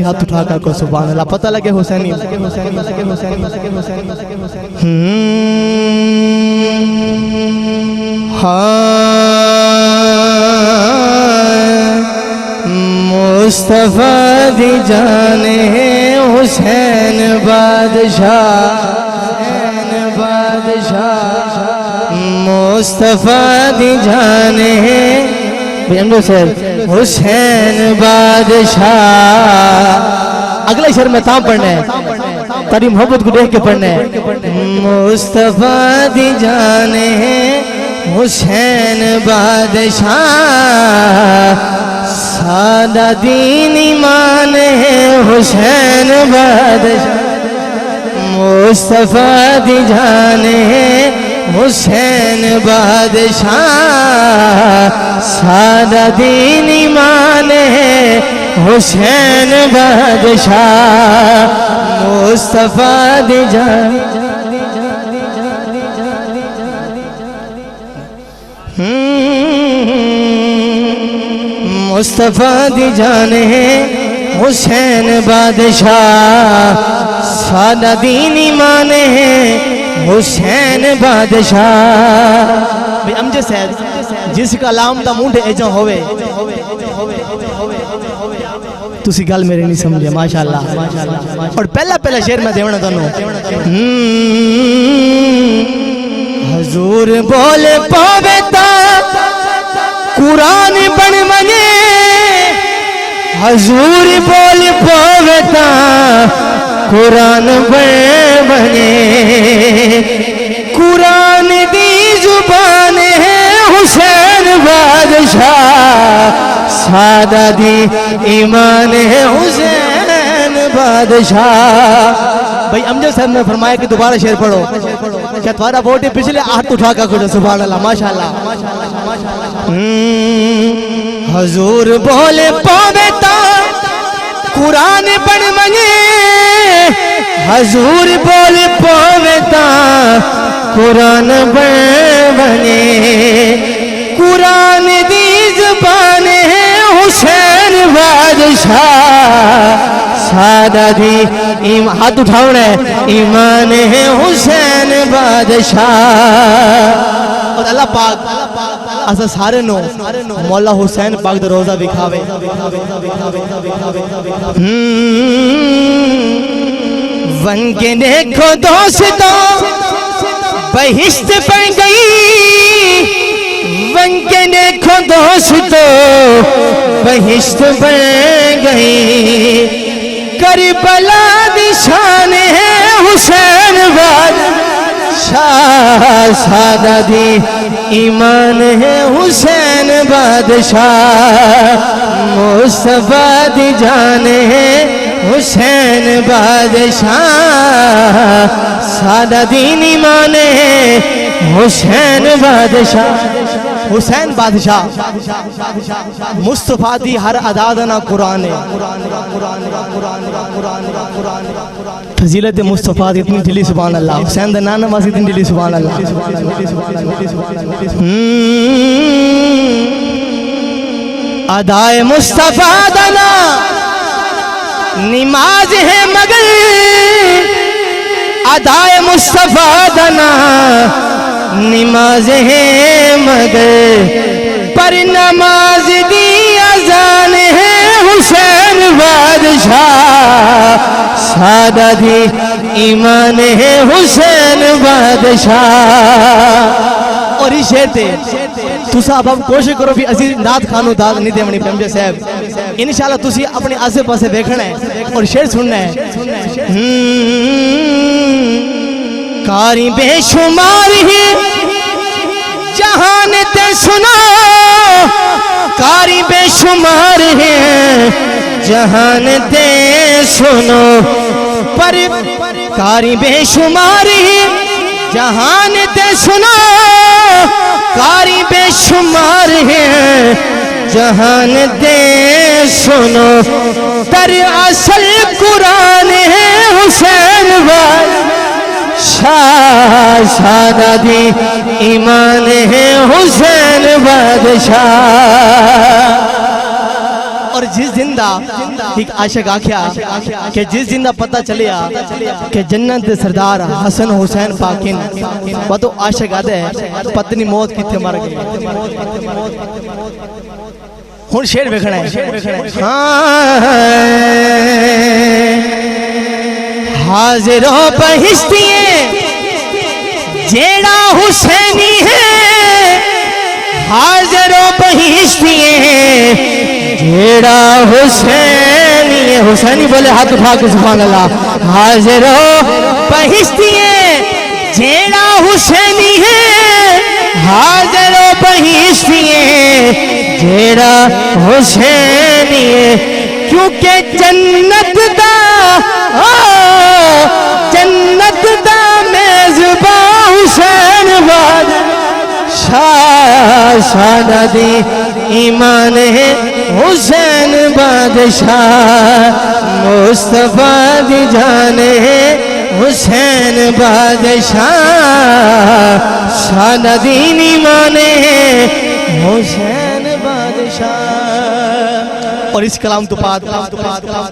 दी हाथ उठाकर को सुभान अल्लाह। पता लगे हुसैनी मुस्तफा दी जाने हुसैन बादशाह, मुस्तफा दी जाने हुसैन बादशाह। अगले शेर में ताम पढ़ना है, तारी मोहब्बत को देख के पढ़ना है। मुस्तफा दी जाने हुसैन बादशाह, सादा दीन ईमान है हुसैन बादशाह। मुस्तफा दी जाने हुसैन बादशाह, सादा दीन ईमान है हुसैन बादशाह। मुस्तफा दी जाने मुस्तफा दी जाने हुसैन बादशाह, सादा दीन ईमान है हुसैन बादशाह। अमजद साहब जिसका लाम दा मुंड एजा होवे तुसी गल मेरी नहीं समझे माशाअल्लाह। और पहला शेर मैं देवना तनु हजूर बोले पविता कुरान बन मने, हजूर बोल पविता कुरान बन बने। कुरान दी जुबान है हुसैन बादशाह, सादा दी ईमान है हुसैन बादशाह। भाई अमजद साहब ने फरमाया कि दोबारा शेर पढ़ो। क्या तुम्हारा वोट पिछले हाथ उठा कर खोलो सुभान अल्लाह माशाअल्लाह। हजूर बोले पविता कुरान बन मने, हजूर बोले पविता कुरान बन बने। कुरान दी जुबान है हुसैन बादशाह, सादा दी हाथ उठाओ ने ईमान है हुसैन बादशाह। और अल्लाह पाक असा सारे नो मौला हुसैन पाक दा रोजा दिखावे। वन के देखो दोस्तों बहिश्त बन गई, वन के देखो दोस्तों बहिश्त बन गई। करबला निशान है हुसैन बादशाह, सादा दी ईमान है हुसैन बादशाह। मुस्तफा दी जान है हुसैन बादशाह, सादा दीन ईमान है हुसैन बादशाह। हुसैन बादशाह मुस्तफा दी हर अदादना कुरान है। फजीलत मुस्तफा दी इतनी दिली सुभान अल्लाह। हुसैन दा नाना वासी इतनी दिली सुभान अल्लाह। अदाए मुस्तफा दना नमाज है मगर, अदाए मुस्तफा दना नमाज है मगर, पर नमाज दी अजान है हुसैन बादशाह, सादा दी ईमान है हुसैन बादशाह। और इस शेर ते तुसा अब कोशिश करो भी असी नात खानो दाद नहीं देवनी अमजद साहब। इंशाल्लाह तुसी अपने आसे पासे देखना है और शेर सुनना है। कारी बेशुमार ही जहान ते सुनो, कारी बेशुमार है जहान ते सुनो, पर कारी बेशुमार ही जहान ते सुनो, कारी बेशुमार है जहान ते सुनो। तर असल कुरान है हुसैन बादशाह, सादा दी ईमान है हुसैन बादशाह। और और जिस जिंदा एक आशिक आख्या कि जिस जिंदा पता चलिया कि जन्नत दे सरदार हसन हुसैन पाकिन वो तो आशिक आदे पत्नी मौत किथे मर गई हुन शेर वेखना है हाजिरो बहिश्तिए जेड़ा हुसैनी है हाजिरो बहिश्तिए जेड़ा हुसैनी है हुसैनी बोले हाथ उठा के सुभान अल्लाह हाजिरो बहिश्तिए जेड़ा हुसैनी है हाजिरो बहिश्तिए जेड़ा हुसैनी है क्योंकि जन्नत दा जन्नत दा मेज़बा हुसैन बाद शाह नदी ईमान है हुसैन बादशाह मुस्तफा दी जान है हुसैन बादशाह शाह नदी ईमान है हुसैन बादशाह और इस कलाम तो बाद